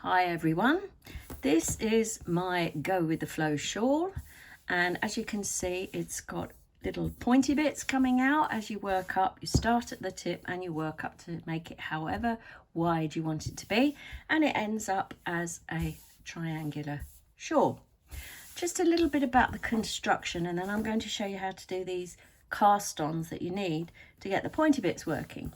Hi everyone, this is my Go With The Flow shawl, and as you can see it's got little pointy bits coming out as you work up. You start at the tip and you work up to make it however wide you want it to be, and it ends up as a triangular shawl. Just a little bit about the construction, and then I'm going to show you how to do these cast-ons that you need to get the pointy bits working.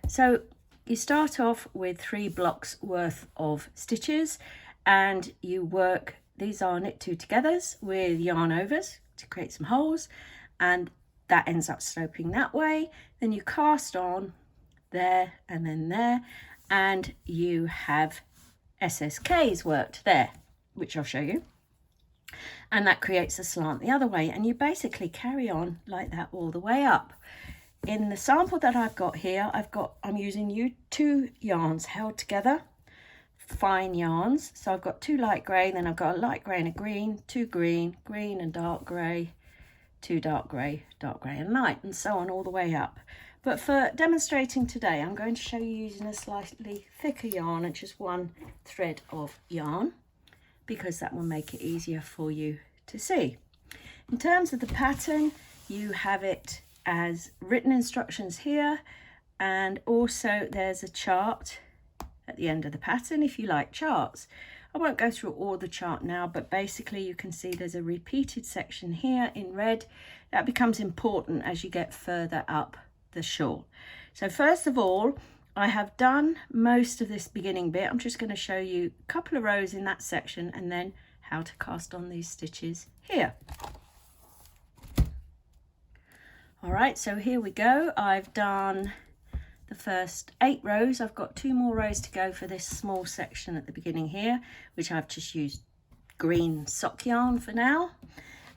So you start off with 3 blocks worth of stitches, and you work, these are knit 2 togethers with yarn overs to create some holes, and that ends up sloping that way. Then you cast on there and then there, and you have SSKs worked there, which I'll show you, and that creates a slant the other way, and you basically carry on like that all the way up. In the sample that I've got here, I'm using 2 yarns held together, fine yarns. So I've got 2 light grey, then I've got a light grey and a green, 2 green, green and dark grey, 2 dark grey and light, and so on all the way up. But for demonstrating today, I'm going to show you using a slightly thicker yarn and just 1 thread of yarn, because that will make it easier for you to see. In terms of the pattern, you have it as written instructions here, and also there's a chart at the end of the pattern if you like charts. I won't go through all the chart now, but basically you can see there's a repeated section here in red that becomes important as you get further up the shawl. So first of all, I have done most of this beginning bit. I'm just going to show you a couple of rows in that section and then how to cast on these stitches here. All right, so here we go. I've done the first 8 rows. I've got 2 more rows to go for this small section at the beginning here, which I've just used green sock yarn for now.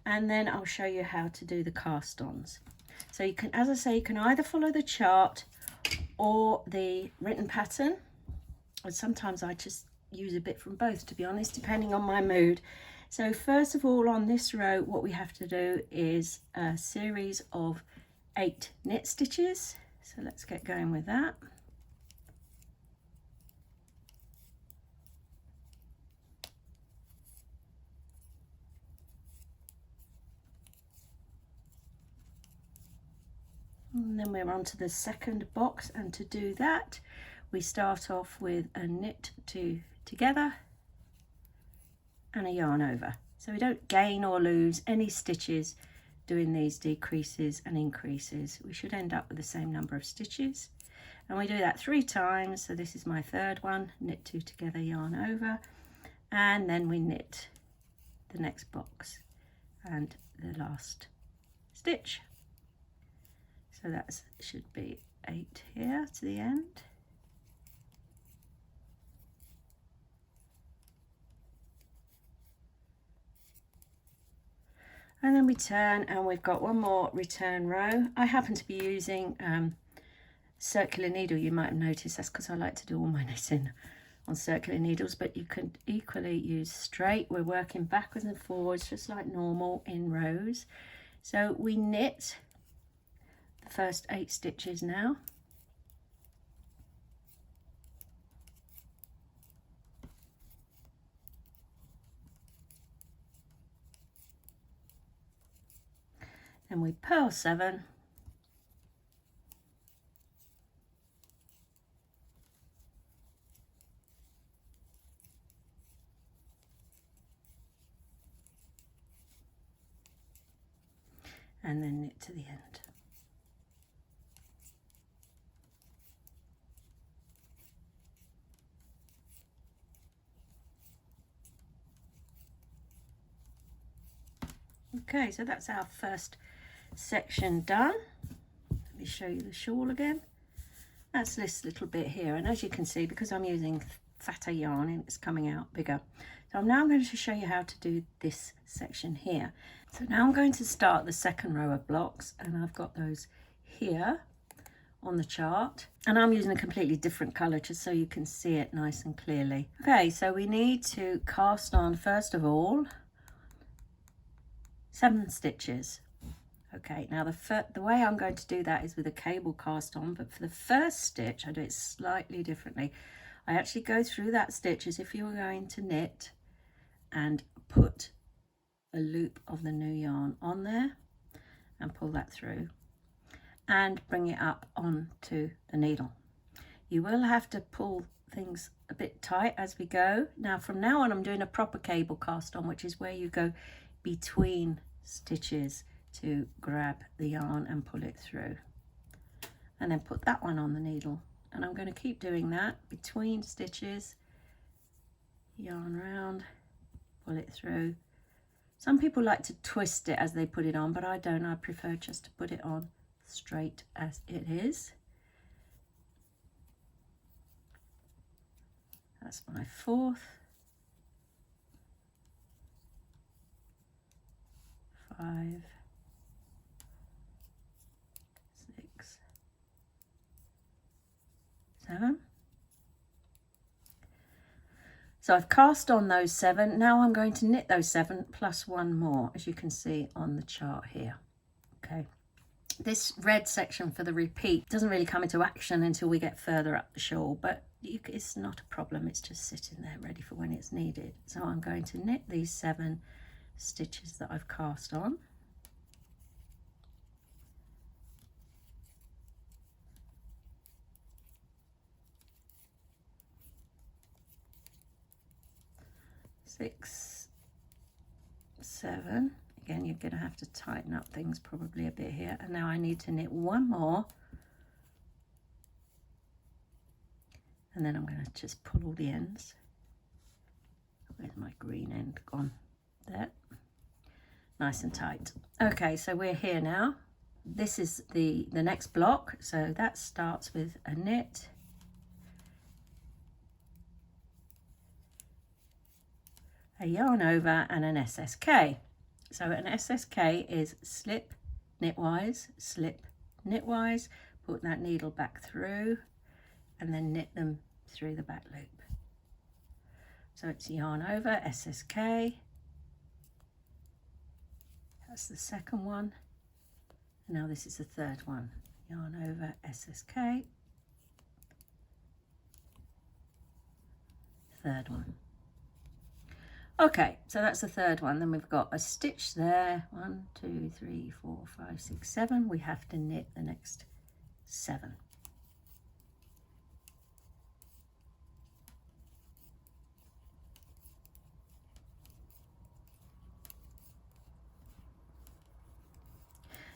And then I'll show you how to do the cast-ons. So you can, as I say, you can either follow the chart or the written pattern. And sometimes I just use a bit from both, to be honest, depending on my mood. So first of all, on this row, what we have to do is a series of 8 knit stitches. So let's get going with that. And then we're on to the second box, and to do that we start off with a knit 2 together and a yarn over. So we don't gain or lose any stitches doing these decreases and increases. We should end up with the same number of stitches, and we do that 3 times. So this is my third one, knit 2 together, yarn over, and then we knit the next box and the last stitch. So that should be 8 here to the end. And then we turn, and we've got 1 more return row. I happen to be using circular needle. You might have noticed that's because I like to do all my knitting on circular needles, but you can equally use straight. We're working backwards and forwards just like normal in rows. So we knit the first 8 stitches now. Then we purl 7, and then knit to the end. Okay, so that's our first section done. Let me show you the shawl again. That's this little bit here, and as you can see, because I'm using fatter yarn, it's coming out bigger. So I'm now going to show you how to do this section here. So now I'm going to start the second row of blocks, and I've got those here on the chart, and I'm using a completely different color just so you can see it nice and clearly. Okay, so we need to cast on first of all 7 stitches. Okay, now the way I'm going to do that is with a cable cast on, but for the first stitch I do it slightly differently. I actually go through that stitch as if you were going to knit and put a loop of the new yarn on there and pull that through and bring it up onto the needle. You will have to pull things a bit tight as we go. Now from now on I'm doing a proper cable cast on, which is where you go between stitches to grab the yarn and pull it through, and then put that one on the needle. And I'm going to keep doing that between stitches, yarn round, pull it through. Some people like to twist it as they put it on, but I don't. I prefer just to put it on straight as it is. That's my 4th, 5, 6, 7. So I've cast on those 7. Now I'm going to knit those 7 plus 1 more, as you can see on the chart here. Okay. This red section for the repeat doesn't really come into action until we get further up the shawl, but it's not a problem. It's just sitting there ready for when it's needed. So I'm going to knit these 7 stitches that I've cast on. Six, 7. Again, you're going to have to tighten up things probably a bit here. And now I need to knit 1 more. And then I'm going to just pull all the ends. Where's my green end gone? There. Nice and tight. Okay, so we're here now. This is the next block. So that starts with a knit, a yarn over, and an SSK. So an SSK is slip, knitwise, slip, knitwise, put that needle back through and then knit them through the back loop. So it's yarn over, SSK, that's the second one, and now this is the third one, yarn over, SSK, third one. Okay, so that's the third one. Then we've got a stitch there, 1, 2, 3, 4, 5, 6, 7. We have to knit the next 7.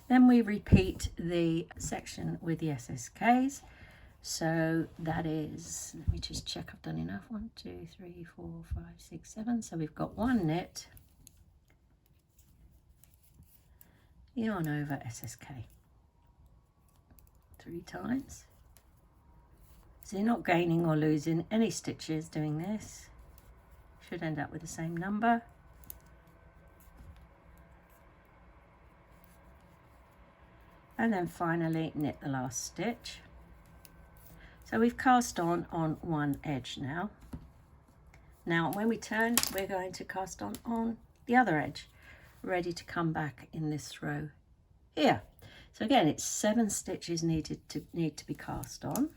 Then we repeat the section with the SSKs. So that is, let me just check I've done enough. 1, 2, 3, 4, 5, 6, 7. So we've got 1 knit, yarn over, SSK 3 times. So you're not gaining or losing any stitches doing this. Should end up with the same number. And then finally knit the last stitch. So we've cast on one edge now. Now when we turn, we're going to cast on the other edge, ready to come back in this row here. So again, it's 7 stitches need to be cast on.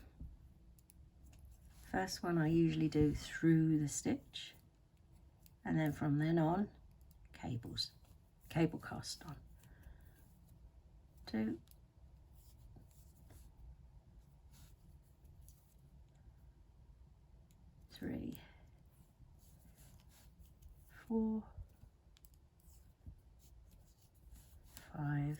First one I usually do through the stitch, and then from then on, cable cast on. 2, 3, 4, 5,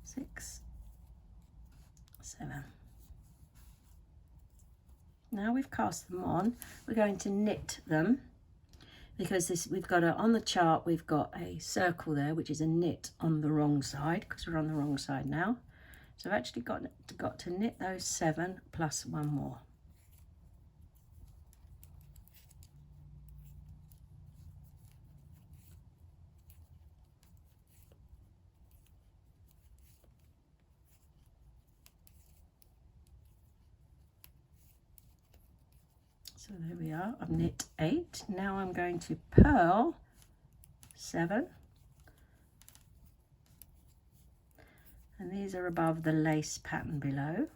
6, 7. Now we've cast them on, we're going to knit them, because we've got on the chart we've got a circle there which is a knit on the wrong side, because we're on the wrong side now. So I've actually got to knit those 7 plus 1 more. So there we are, I've knit 8. Now I'm going to purl 7, and these are above the lace pattern below.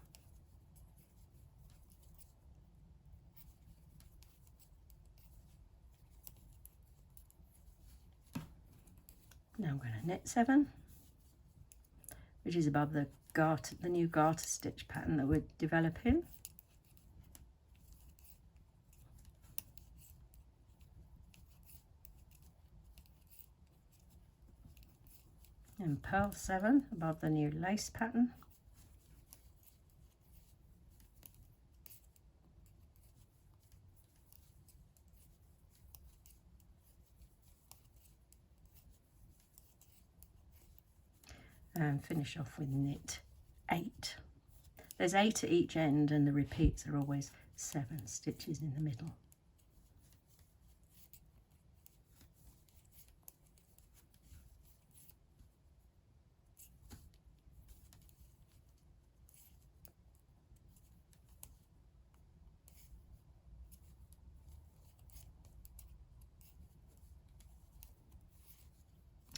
Now I'm going to knit 7, which is above the garter, the new garter stitch pattern that we're developing. And purl 7 above the new lace pattern. And finish off with knit 8. There's 8 at each end, and the repeats are always 7 stitches in the middle.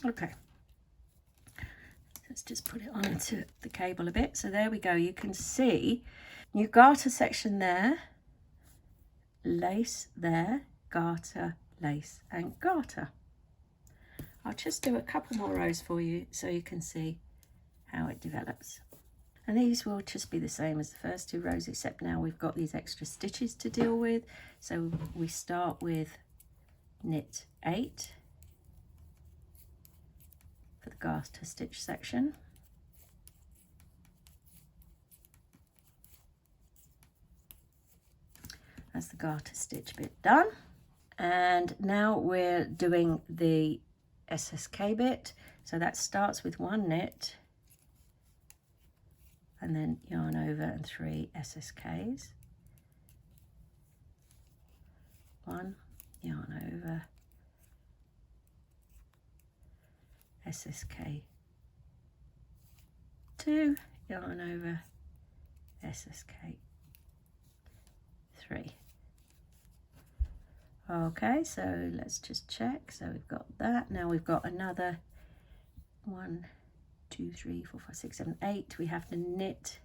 Okay. Let's just put it onto the cable a bit. So there we go. You can see new garter section there, lace there, garter, lace and garter. I'll just do a couple more rows for you so you can see how it develops. And these will just be the same as the first 2 rows, except now we've got these extra stitches to deal with. So we start with knit 8 for the garter stitch section. That's the garter stitch bit done. And now we're doing the SSK bit. So that starts with 1 knit and then yarn over and 3 SSKs. 1, yarn over, SSK 2, yarn over, SSK 3. Okay, so let's just check. So we've got that. Now we've got another 1, 2, 3, 4, 5, 6, 7, 8. We have to knit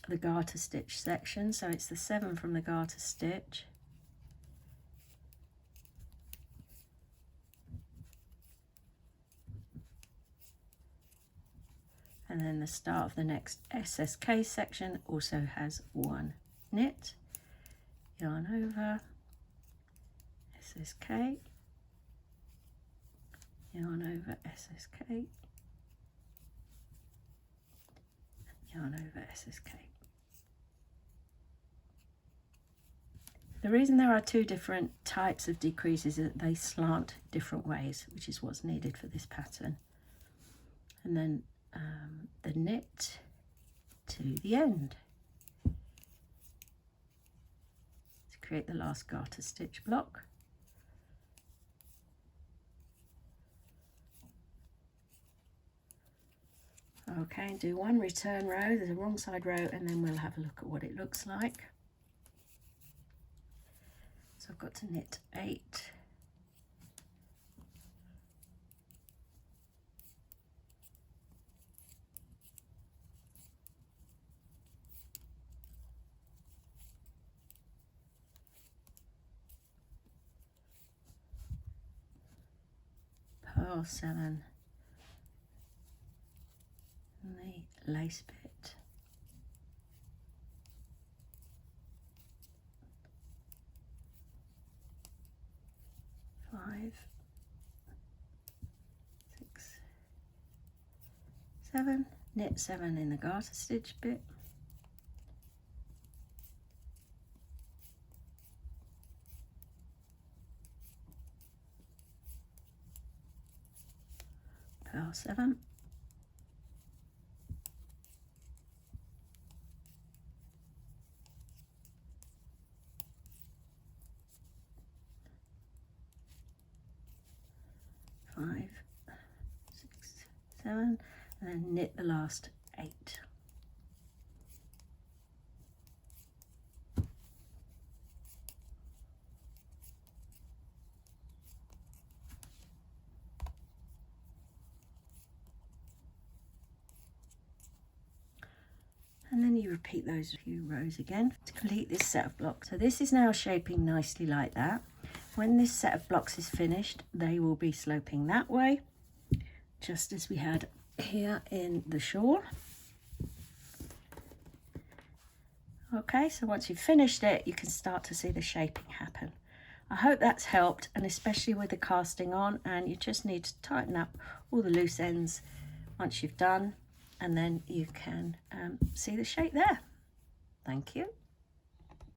the garter stitch section. So it's the 7 from the garter stitch. And then the start of the next SSK section also has 1 knit, yarn over, SSK, yarn over, SSK, yarn over, SSK. The reason there are 2 different types of decreases is that they slant different ways, which is what's needed for this pattern. And then the knit to the end to create the last garter stitch block. Okay, do 1 return row, there's a wrong side row, and then we'll have a look at what it looks like. So I've got to knit 8. Purl 7 and the lace bit. Five, 6, 7, knit 7 in the garter stitch bit. Purl 7. Five, 6, 7, and then knit the last 8. And then you repeat those few rows again to complete this set of blocks. So this is now shaping nicely like that. When this set of blocks is finished, they will be sloping that way, just as we had here in the shawl. Okay, so once you've finished it, you can start to see the shaping happen. I hope that's helped, and especially with the casting on, and you just need to tighten up all the loose ends once you've done, and then you can see the shape there. Thank you.